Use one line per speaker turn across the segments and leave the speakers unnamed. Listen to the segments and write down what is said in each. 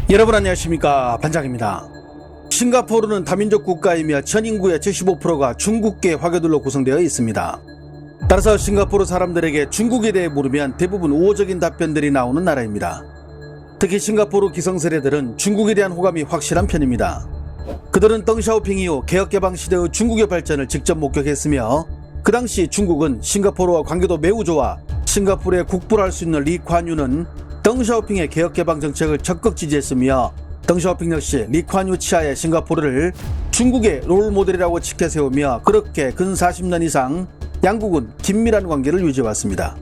여러분 안녕하십니까, 반장입니다. 싱가포르는 다민족 국가이며 전 인구의 75%가 중국계 화교들로 구성되어 있습니다. 따라서 싱가포르 사람들에게 중국에 대해 물으면 대부분 우호적인 답변들이 나오는 나라입니다. 특히 싱가포르 기성세대들은 중국에 대한 호감이 확실한 편입니다. 그들은 덩샤오핑 이후 개혁개방 시대의 중국의 발전을 직접 목격했으며 그 당시 중국은 싱가포르와 관계도 매우 좋아 싱가포르에 국부를 할 수 있는 리콴유는 덩샤오핑의 개혁개방 정책을 적극 지지했으며 덩샤오핑 역시 리콴유 치하의 싱가포르를 중국의 롤모델이라고 지켜세우며 그렇게 근 40년 이상 양국은 긴밀한 관계를 유지해왔습니다.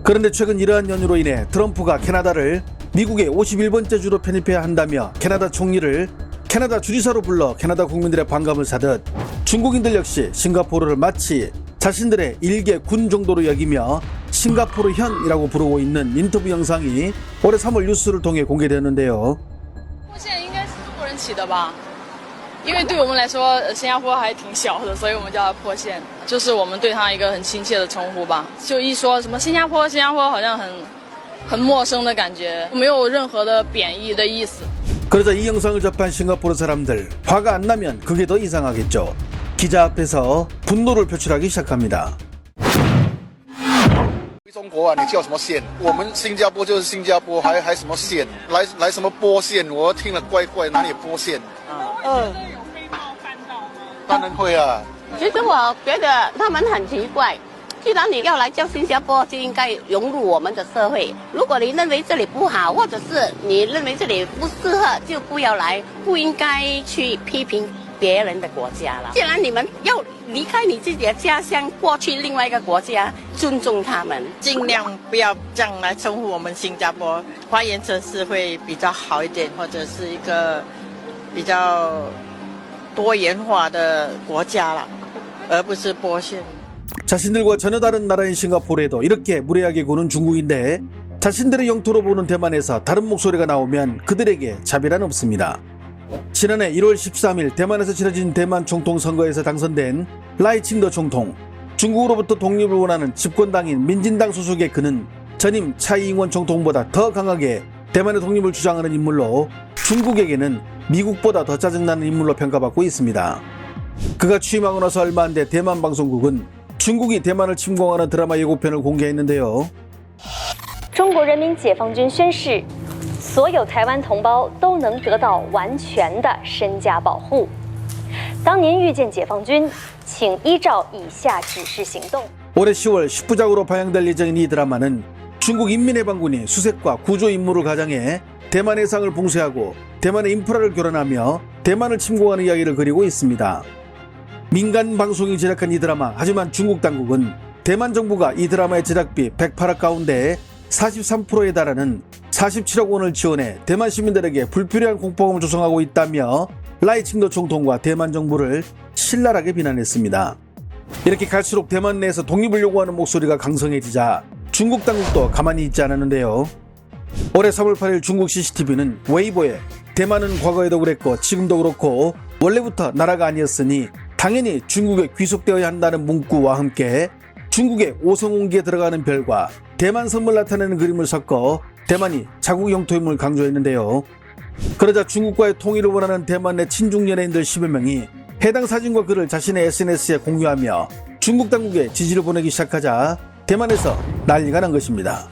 그런데 최근 이러한 연유로 인해 트럼프가 캐나다를 미국의 51번째 주로 편입해야 한다며 캐나다 총리를 캐나다 주지사로 불러 캐나다 국민들의 반감을 사듯 중국인들 역시 싱가포르를 마치 자신들의 일개 군 정도로 여기며 싱가포르현이라고 부르고 있는 인터뷰 영상이 올해 3월 뉴스를 통해 공개되었는데요.
破线应该是中国人起的吧？因为对我们来说，新加坡还挺小的，所以我们叫它破线，就是我们对它一个很亲切的称呼吧。就一说什么新加坡，新加坡好像很陌生的感觉，没有任何的贬义的意思。
그러자 이 영상을 접한 싱가포르 사람들, 화가 안 나면 그게 더 이상하겠죠. 기자 앞에서 분노를 표출하기 시작합니다.
中国啊，你叫什么线？我们新加坡就是新加坡，还什么线？来什么波线？我听了怪怪，哪里有波线？
有被冒犯到吗？
当然会啊。
其实我觉得他们很奇怪，既然你要来叫新加坡，就应该融入我们的社会。如果你认为这里不好，或者是你认为这里不适合，就不要来，不应该去批评别人的国家了。既然你们要离开你自己的家乡，过去另外一个国家，尊重他们，
尽量不要这样来称呼我们新加坡，花言城市会比较好一点，或者是一个比较多元化的国家了，而不是波线。
자신들과 전혀 다른 나라인 싱가포르에도 이렇게 무례하게 구는 중국인데 자신들의 영토로 보는 대만에서 다른 목소리가 나오면 그들에게 차별은 없습니다. 지난해 1월 13일 대만에서 치러진 대만 총통 선거에서 당선된 라이칭더 총통, 중국으로부터 독립을 원하는 집권당인 민진당 소속의 그는 전임 차이잉원 총통보다 더 강하게 대만의 독립을 주장하는 인물로 중국에게는 미국보다 더 짜증나는 인물로 평가받고 있습니다. 그가 취임하고 나서 얼마 안 돼 대만 방송국은 중국이 대만을 침공하는 드라마 예고편을 공개했는데요.
中国人民解放军宣誓，所有台湾同胞都能得到完全的身家保护。当您遇见解放军，请依照以下指示行动。
올해 10월 10부작으로 방영될 예정인 이 드라마는 중국 인민해방군이 수색과 구조 임무를 가장해 대만 해상을 봉쇄하고 대만의 인프라를 교란하며 대만을 침공하는 이야기를 그리고 있습니다. 민간 방송이 제작한 이 드라마, 하지만 중국 당국은 대만 정부가 이 드라마의 제작비 108억 가운데 43%에 달하는 47억 원을 지원해 대만 시민들에게 불필요한 공포감을 조성하고 있다며 라이칭더 총통과 대만 정부를 신랄하게 비난했습니다. 이렇게 갈수록 대만 내에서 독립을 요구하는 목소리가 강성해지자 중국 당국도 가만히 있지 않았는데요. 올해 3월 8일 중국 CCTV는 웨이보에 대만은 과거에도 그랬고 지금도 그렇고 원래부터 나라가 아니었으니 당연히 중국에 귀속되어야 한다는 문구와 함께 중국의 오성홍기에 들어가는 별과 대만 선물 나타내는 그림을 섞어 대만이 자국 영토임을 강조했는데요. 그러자 중국과의 통일을 원하는 대만 내 친중 연예인들 10여 명이 해당 사진과 글을 자신의 SNS에 공유하며 중국 당국에 지지를 보내기 시작하자 대만에서 난리가 난 것입니다.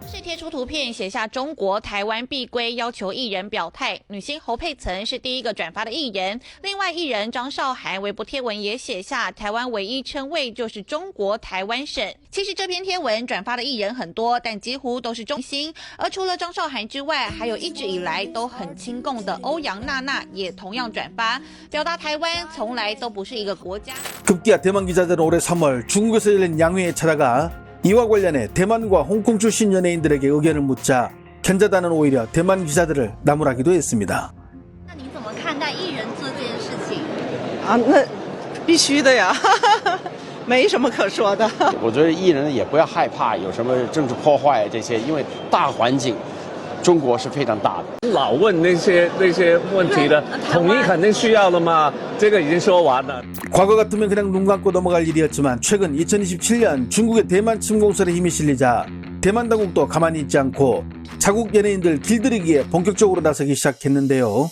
是贴出图片，写下中国台湾必归，要求艺人表态。女星侯佩岑是第一个转发的艺人，另外艺人张韶涵微博贴文也写下台湾唯一称谓就是中国台湾省。其实这篇贴文转发的艺人很多，但几乎都是中星，而除了张韶涵之外，还有一直以来都很亲共的欧阳娜娜也同样转发，表达台湾从来都不是一个国家。
급기야 대만 기자들은 올해 3월 중국에서 열린 양회에 찾아가 이와 관련해 대만과 홍콩 출신 연예인들에게 의견을 묻자 견자단은 오히려 대만 기자들을 나무라기도 했습니다.
那您怎么看待艺人做这件事情？
啊，那必须的呀，没什么可说的。
我觉得艺人也不要害怕有什么政治破坏这些，因为大环境中国是非常大的。
老问那些问题的，统一肯定需要的嘛，这个已经说完了。
과거 같으면 그냥 눈 감고 넘어갈 일이었지만 최근 2027년 중국의 대만 침공설에 힘이 실리자 대만 당국도 가만히 있지 않고 자국 연예인들 길들이기에 본격적으로 나서기 시작했는데요.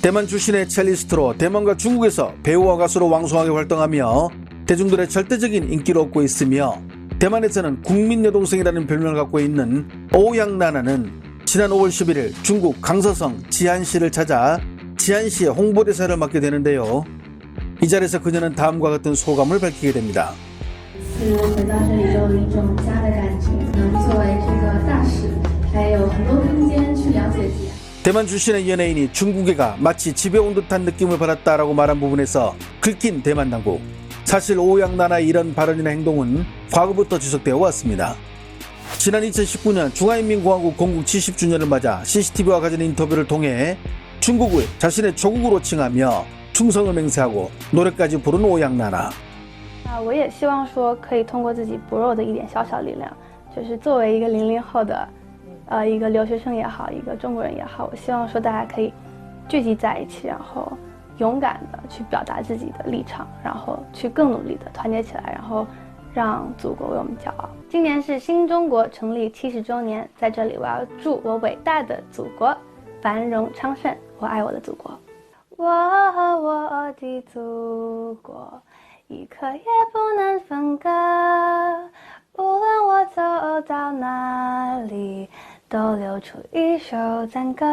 대만 출신의 첼리스트로 대만과 중국에서 배우와 가수로 왕성하게 활동하며 대중들의 절대적인 인기를 얻고 있으며 대만에서는 국민 여동생이라는 별명을 갖고 있는 오양나나는 지난 5월 11일 중국 강서성 지안시를 찾아 지안시의 홍보대사를 맡게 되는데요. 이 자리에서 그녀는 다음과 같은 소감을 밝히게 됩니다.
回到这里有一种家的感觉，作为这个大使，还有很多空间去了解自己。
대만 출신의 연예인이 중국에가 마치 집에 온 듯한 느낌을 받았다라고 말한 부분에서 긁힌 대만 당국. 사실 오양나나의 이런 발언이나 행동은 과거부터 지속되어 왔습니다. 지난 2019년 중화인민공화국 건국 70주년을 맞아 CCTV와 가진 인터뷰를 통해 중국을 자신의 조국으로 칭하며 충성을 맹세하고 노래까지 부른 오양나나.
我也希望说可以通过自己薄弱的一点小小力量，就是作为一个00后的一个留学生也好，一个中国人也好，我希望说大家可以聚集在一起，然后勇敢的去表达自己的立场，然后去更努力的团结起来，然后让祖国为我们骄傲。今年是新中国成立70周年，在这里我要祝我伟大的祖国繁荣昌盛，我爱我的祖国，我和我的祖国一刻也不能分割，无论我走到哪里都流出一首赞歌。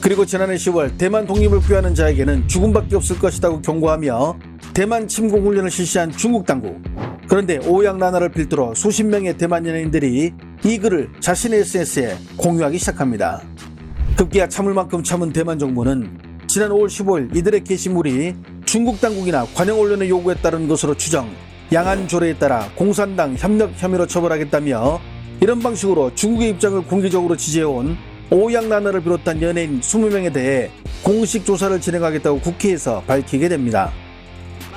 그리고 지난해 10월 대만 독립을 표하는 자에게는 죽음밖에 없을 것이라고 경고하며 대만 침공 훈련을 실시한 중국 당국. 그런데 오양나나를 필두로 수십 명의 대만 연예인들이 이 글을 자신의 SNS에 공유하기 시작합니다. 급기야 참을 만큼 참은 대만 정부는 지난 5월 15일 이들의 게시물이 중국 당국이나 관영 언론의 요구에 따른 것으로 추정, 양안 조례에 따라 공산당 협력 혐의로 처벌하겠다며 이런 방식으로 중국의 입장을 공개적으로 지지해온 오양나나를 비롯한 연예인 20명에 대해 공식 조사를 진행하겠다고 국회에서 밝히게 됩니다.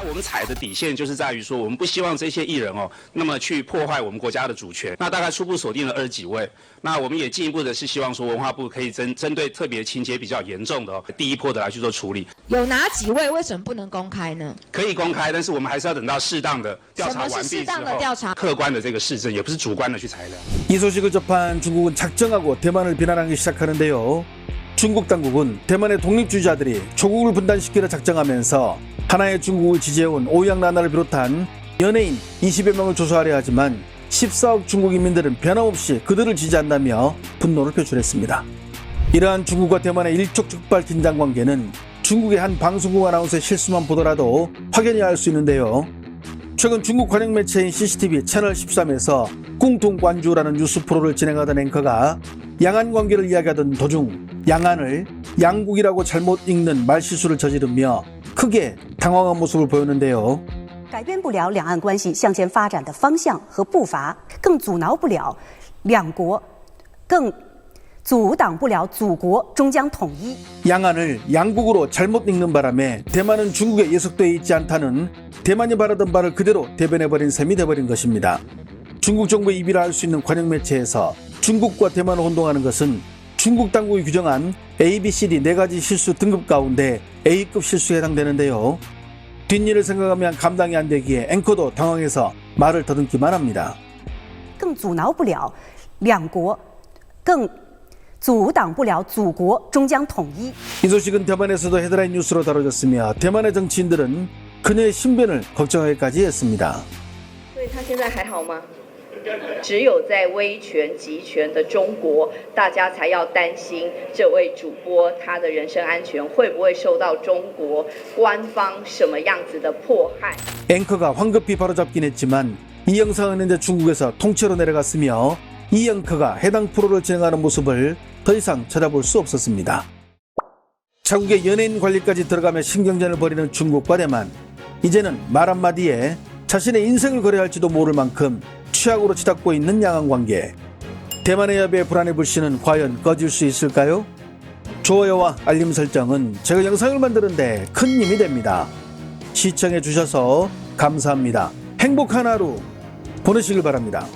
我们踩的底线就是在于说，我们不希望这些艺人那么去破坏我们国家的主权。那大概初步锁定了20几位。那我们也进一步的是希望说，文化部可以针对特别情节比较严重的第一波的来去做处理。
有哪几位？为什么不能公开呢？
可以公开，但是我们还是要等到适当的调查完毕之后，客观的这个事证，也不是主观的去裁量。
이 소식을 접한 중국은 작정하고 대만을 비난하기 시작하는데요. 중국 당국은 대만의 독립주의자들이 조국을 분단시키려 작정하면서 하나의 중국을 지지해온 오양나나를 비롯한 연예인 20여 명을 조사하려 하지만 14억 중국 인민들은 변함없이 그들을 지지한다며 분노를 표출했습니다. 이러한 중국과 대만의 일촉즉발 긴장관계는 중국의 한 방송국 아나운서의 실수만 보더라도 확연히 알 수 있는데요. 최근 중국 관영 매체인 CCTV 채널 13에서 꿍퉁관주라는 뉴스 프로를 진행하던 앵커가 양안 관계를 이야기하던 도중 양안을 양국이라고 잘못 읽는 말실수를 저지르며 크게 당황한 모습을 보였는데요.
改变不了两岸关系向前发展的方向和步伐，更阻挠不了两国，更阻挡不了祖国终将统一。
양안을 양국으로 잘못 읽는 바람에 대만은 중국에 예속되어 있지 않다는 대만이 바라던 바를 그대로 대변해버린 셈이 돼버린 것입니다. 중국 정부의 입이라 할 수 있는 관영 매체에서 중국과 대만을 혼동하는 것은 중국 당국이 규정한 A, B, C, D 4가지 실수 등급 가운데 A급 실수에 해당되는데요. 뒷일을 생각하면 감당이 안 되기에 앵커도 당황해서 말을 더듬기만 합니다.
更阻挠不了两国，更阻挡不了祖国终将统一。
이 소식은 대만에서도 헤드라인 뉴스로 다뤄졌으며 대만의 정치인들은 그녀의 신변을 걱정하기까지 했습니다.
所以他现在还好吗？只有在威权集权的中国，大家才要担心这位主播他的人身安全会不会受到中国官方什么样子的迫害。
앵커가 황급히 바로잡긴 했지만 이 영상은 현재 중국에서 통째로 내려갔으며 이 앵커가 해당 프로를 진행하는 모습을 더 이상 찾아볼 수 없었습니다. 자국의 연예인 관리까지 들어가며 신경전을 벌이는 중국과 대만. 이제는 말 한마디에 자신의 인생을 거래할지도 모를 만큼 취약으로 치닫고 있는 양안관계. 대만의 여배의 불안의 불씨는 과연 꺼질 수 있을까요? 좋아요와 알림 설정은 제가 영상을 만드는데 큰 힘이 됩니다. 시청해 주셔서 감사합니다. 행복한 하루 보내시길 바랍니다.